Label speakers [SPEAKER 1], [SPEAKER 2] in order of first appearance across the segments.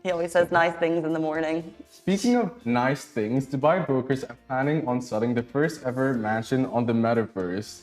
[SPEAKER 1] He always says nice things in the morning.
[SPEAKER 2] Speaking of nice things, Dubai brokers are planning on selling the first ever mansion on the Metaverse.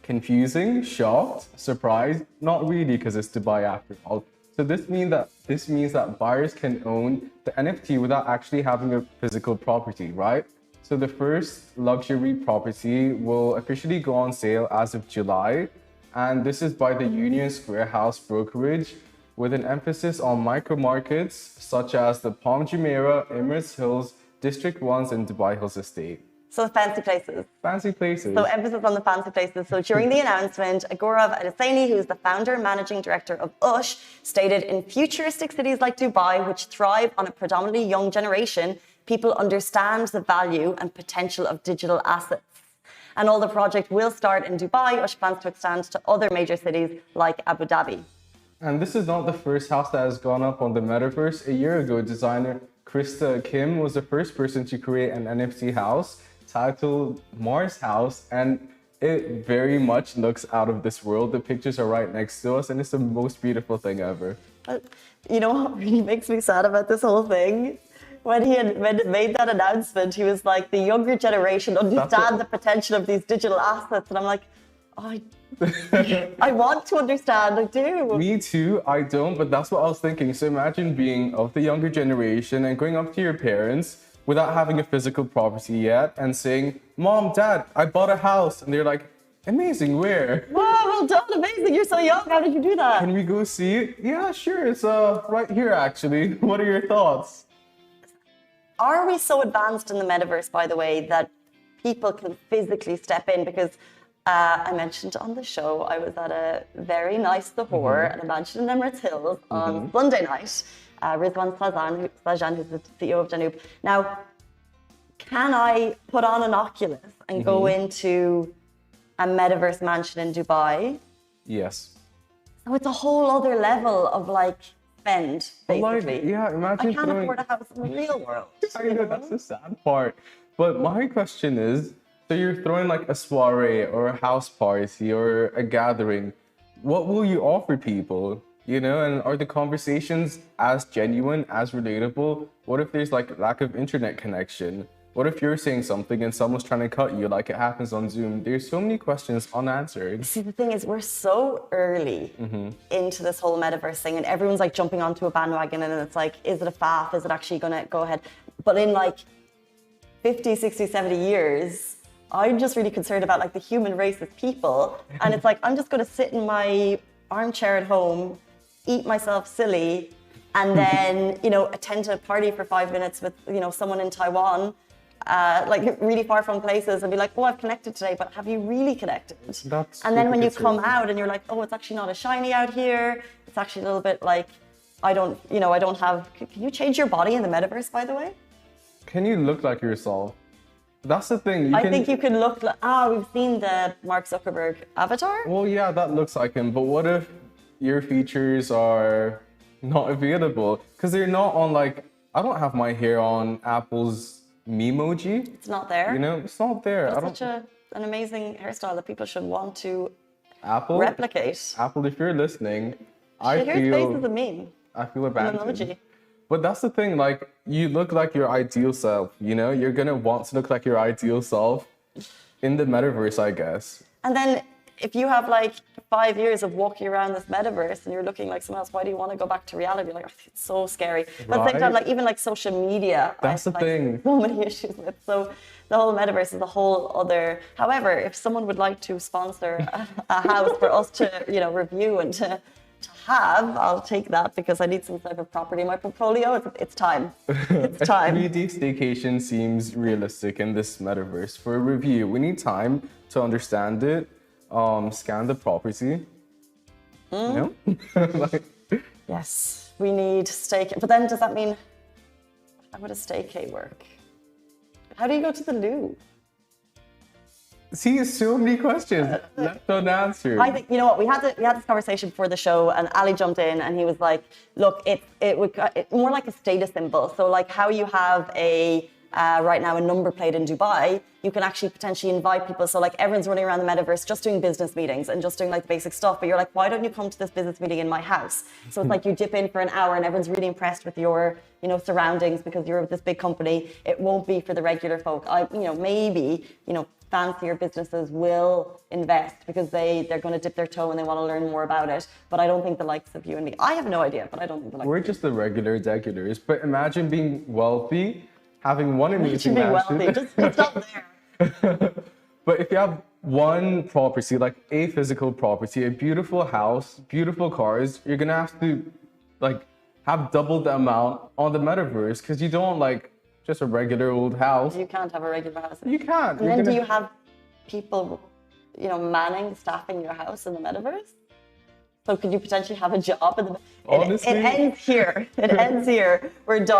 [SPEAKER 2] Confusing, shocked, surprised? Not really, because it's Dubai after all. So this means that buyers can own the NFT without actually having a physical property, right? So the first luxury property will officially go on sale as of July, and this is by the Union Square House brokerage, with an emphasis on micro markets such as the Palm Jumeirah, Emirates Hills, District 1s, and Dubai Hills Estate.
[SPEAKER 1] So fancy places.
[SPEAKER 2] Fancy places.
[SPEAKER 1] So emphasis on the fancy places. So during the announcement, Gaurav Adesani, who's the founder and managing director of USH, stated in futuristic cities like Dubai, which thrive on a predominantly young generation, people understand the value and potential of digital assets. And although the project will start in Dubai, USH plans to extend to other major cities like Abu Dhabi.
[SPEAKER 2] And this is not the first house that has gone up on the Metaverse. A year ago, designer Krista Kim was the first person to create an NFT house titled Mars House, and it very much looks out of this world. The pictures are right next to us, and it's the most beautiful thing ever.
[SPEAKER 1] You know what really makes me sad about this whole thing? When he had made that announcement, he was like, the younger generation understand the potential of these digital assets. And I'm like, oh, I want to understand, I do.
[SPEAKER 2] Me too, I don't, but that's what I was thinking. So imagine being of the younger generation and going up to your parents without having a physical property yet and saying, Mom, Dad, I bought a house. And they're like, amazing, where?
[SPEAKER 1] Wow, well done, amazing, you're so young, how did you do that?
[SPEAKER 2] Can we go see it? Yeah, sure, it's right here actually. What are your thoughts?
[SPEAKER 1] Are we so advanced in the metaverse, by the way, that people can physically step in? Because I mentioned on the show, I was at a very nice Sahur at a mansion in Emirates Hills on Sunday night. Rizwan Sajan, who's the CEO of Danube. Now, can I put on an Oculus and go into a metaverse mansion in Dubai?
[SPEAKER 2] Yes.
[SPEAKER 1] So it's a whole other level of like spend, basically.
[SPEAKER 2] Like, yeah, imagine
[SPEAKER 1] I can't afford a house in the real world.
[SPEAKER 2] I know, that's the sad part. But my question is, so you're throwing like a soiree or a house party or a gathering. What will you offer people? You know, and are the conversations as genuine, as relatable? What if there's like lack of internet connection? What if you're saying something and someone's trying to cut you like it happens on Zoom? There's so many questions unanswered.
[SPEAKER 1] See, the thing is, we're so early into this whole metaverse thing, and everyone's like jumping onto a bandwagon, and it's like, is it a faff? Is it actually going to go ahead? But in like 50, 60, 70 years, I'm just really concerned about like the human race as people. And it's like, I'm just going to sit in my armchair at home, eat myself silly, and then, you know, attend a party for 5 minutes with, you know, someone in Taiwan, like really far from places, and be like, oh, I've connected today, but have you really connected? And then when you come out and you're like, oh, it's actually not as shiny out here. It's actually a little bit like, I don't have, can you change your body in the metaverse, by the way?
[SPEAKER 2] Can you look like yourself? That's the thing.
[SPEAKER 1] I think you can look like, we've seen the Mark Zuckerberg avatar.
[SPEAKER 2] Well, yeah, that looks like him, but what if your features are not available? Because they're not on like, I don't have my hair on Apple's Memoji.
[SPEAKER 1] It's not there.
[SPEAKER 2] You know, it's not there.
[SPEAKER 1] It's such an amazing hairstyle that people should want to
[SPEAKER 2] Apple
[SPEAKER 1] replicate.
[SPEAKER 2] Apple, if you're listening,
[SPEAKER 1] Your face is a meme.
[SPEAKER 2] I feel abandoned.
[SPEAKER 1] An emoji.
[SPEAKER 2] But that's the thing, like, you look like your ideal self, you know? You're gonna want to look like your ideal self in the metaverse, I guess.
[SPEAKER 1] And then if you have like 5 years of walking around this metaverse and you're looking like someone else, why do you want to go back to reality? Like, it's so scary. But at the same time, like even like social media,
[SPEAKER 2] that's the thing.
[SPEAKER 1] So many issues with. So the whole metaverse is a whole other. However, if someone would like to sponsor a house for us to, you know, review and to have, I'll take that, because I need some type of property in my portfolio. It's time. It's time.
[SPEAKER 2] 3D staycation seems realistic in this metaverse. For a review, we need time to understand it, scan the property. You know? Like,
[SPEAKER 1] yes, we need staycation. But then does that mean, how would a staycay work? How do you go to the loo?
[SPEAKER 2] See, so many questions left unanswered.
[SPEAKER 1] I think, you know what, we had this conversation before the show, and Ali jumped in and he was like, look, it would more like a status symbol. So like how you have a right now a number plate in Dubai, you can actually potentially invite people. So like everyone's running around the metaverse just doing business meetings and just doing like the basic stuff. But you're like, why don't you come to this business meeting in my house? So it's like you dip in for an hour and everyone's really impressed with your, you know, surroundings because you're with this big company. It won't be for the regular folk. Maybe, you know, fancier businesses will invest because they're going to dip their toe and they want to learn more about it. But I don't think the likes of you and me, I have no idea, but I don't think the likes
[SPEAKER 2] We're
[SPEAKER 1] of
[SPEAKER 2] just the regular degulators. But imagine being wealthy, having one amazing mansion.
[SPEAKER 1] Wealthy. Just stop there.
[SPEAKER 2] But if you have one property, like a physical property, a beautiful house, beautiful cars, you're going to have to like have double the amount on the metaverse because you don't like just a regular old house.
[SPEAKER 1] You can't have a regular house.
[SPEAKER 2] You can't.
[SPEAKER 1] And then do you have people, you know, staffing your house in the metaverse? So could you potentially have a job in the...
[SPEAKER 2] Honestly?
[SPEAKER 1] It ends here. It ends here. We're done.